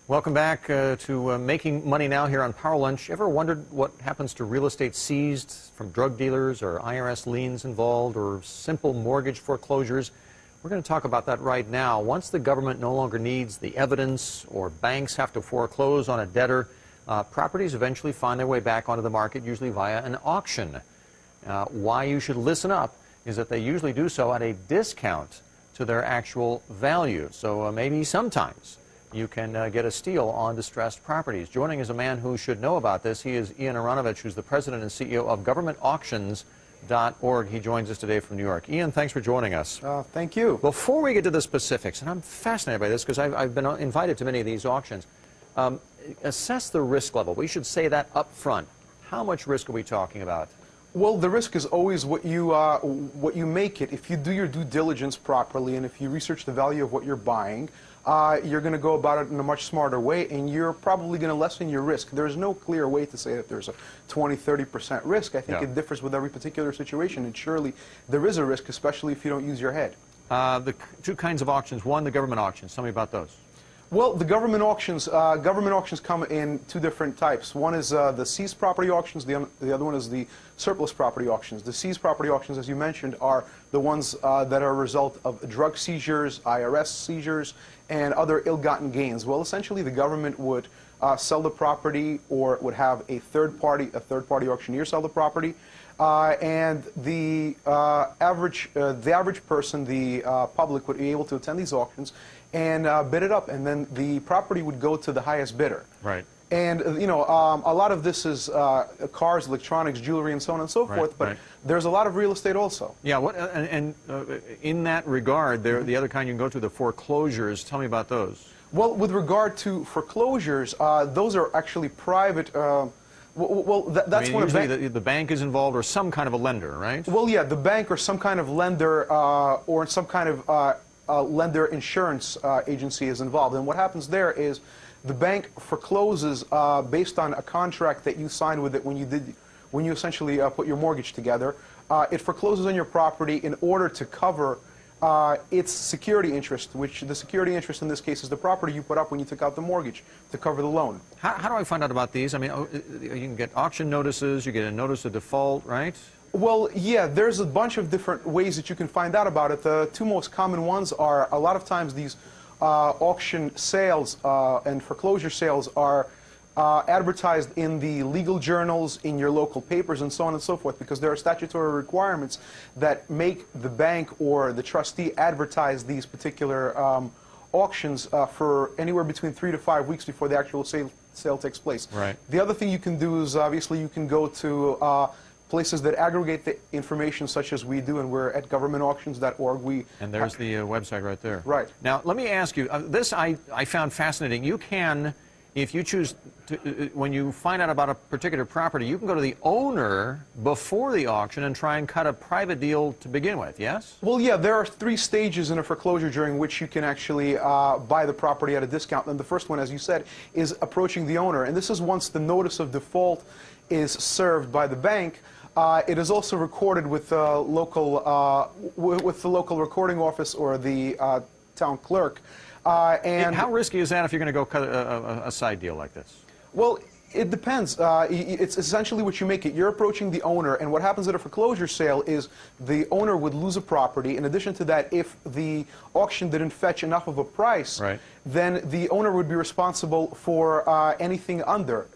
Welcome back to Making Money Now here on Power Lunch. Ever wondered what happens to real estate seized from drug dealers or IRS liens involved or simple mortgage foreclosures? We're going to talk about that right now. Once the government no longer needs the evidence or banks have to foreclose on a debtor, properties eventually find their way back onto the market, usually via an auction. Why you should listen up is that they usually do so at a discount to their actual value. So maybe sometimes you can get a steal on distressed properties. Joining is a man who should know about this. He is Ian Aronovich, who's the president and CEO of GovernmentAuctions.org. He joins us today from New York. Ian, thanks for joining us. Thank you. Before we get to the specifics, and I'm fascinated by this because I've been invited to many of these auctions, assess the risk level. We should say that up front. How much risk are we talking about? Well, the risk is always what you make it. If you do your due diligence properly and if you research the value of what you're buying, you're going to go about it in a much smarter way, and you're probably going to lessen your risk. There's no clear way to say that there's a 20–30% risk. I think it differs with every particular situation, and surely there is a risk, especially if you don't use your head. The two kinds of auctions. One, the government auctions. Tell me about those. Well, the government auctions come in two different types. One is the seized property auctions. The other one is the surplus property auctions. The seized property auctions, as you mentioned, are the ones that are a result of drug seizures, IRS seizures, and other ill-gotten gains. Well, essentially, the government would sell the property, or would have a third party auctioneer sell the property, and the average person, the public, would be able to attend these auctions and bid it up, and then the property would go to the highest bidder. Right. And a lot of this is cars, electronics, jewelry, and so on and so forth. But there's a lot of real estate also. Yeah. In that regard, the other kind you can go to, the foreclosures. Tell me about those. Well, with regard to foreclosures, those are actually private. That's when usually the bank is involved, or some kind of a lender, right? Well, yeah, the bank or some kind of lender, or some kind of lender insurance agency is involved. And what happens there is the bank forecloses based on a contract that you signed with it when you essentially put your mortgage together. It forecloses on your property in order to cover its security interest, which the security interest in this case is the property you put up when you took out the mortgage to cover the loan. How do I find out about these? I mean, you can get auction notices, you get a notice of default, right? Well, yeah, there's a bunch of different ways that you can find out about it. The two most common ones are, a lot of times these auction sales and foreclosure sales are advertised in the legal journals, in your local papers, and so on and so forth, because there are statutory requirements that make the bank or the trustee advertise these particular auctions for anywhere between 3 to 5 weeks before the actual sale takes place. Right. The other thing you can do is, obviously, you can go to places that aggregate the information, such as we do, and we're at GovernmentAuctions.org. And there's the website right there. Right. Now, let me ask you, this I found fascinating. You can, if you choose to, when you find out about a particular property, you can go to the owner before the auction and try and cut a private deal to begin with, yes? Well, yeah, there are 3 stages in a foreclosure during which you can actually buy the property at a discount. And the first one, as you said, is approaching the owner. And this is once the notice of default is served by the bank. It is also recorded with the local recording office or the town clerk. And how risky is that if you're going to go cut a side deal like this? Well, it depends. It's essentially what you make it. You're approaching the owner, and what happens at a foreclosure sale is the owner would lose a property. In addition to that, if the auction didn't fetch enough of a price, then the owner would be responsible for anything under.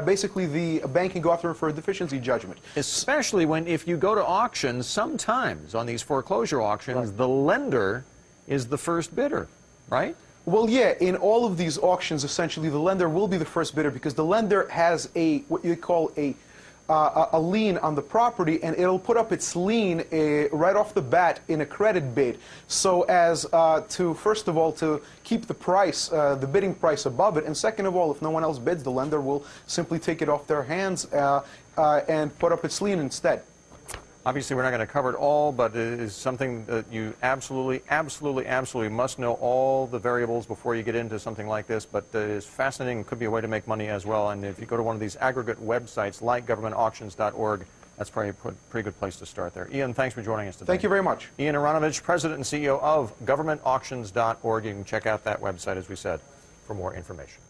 Basically, the bank can go after him for a deficiency judgment. Especially if you go to auctions, sometimes on these foreclosure auctions, the lender is the first bidder, right? Well, yeah, in all of these auctions, essentially, the lender will be the first bidder because the lender has what you call a lien on the property, and it'll put up its lien right off the bat in a credit bid, so as to, first of all, to keep the price, the bidding price above it, and second of all, if no one else bids, the lender will simply take it off their hands and put up its lien instead. Obviously, we're not going to cover it all, but it is something that you absolutely must know all the variables before you get into something like this. But it is fascinating. It could be a way to make money as well. And if you go to one of these aggregate websites like GovernmentAuctions.org, That's probably a pretty good place to start there. Ian, thanks for joining us today. Thank you very much. Ian Aronovich, President and CEO of GovernmentAuctions.org. You can check out that website, as we said, for more information.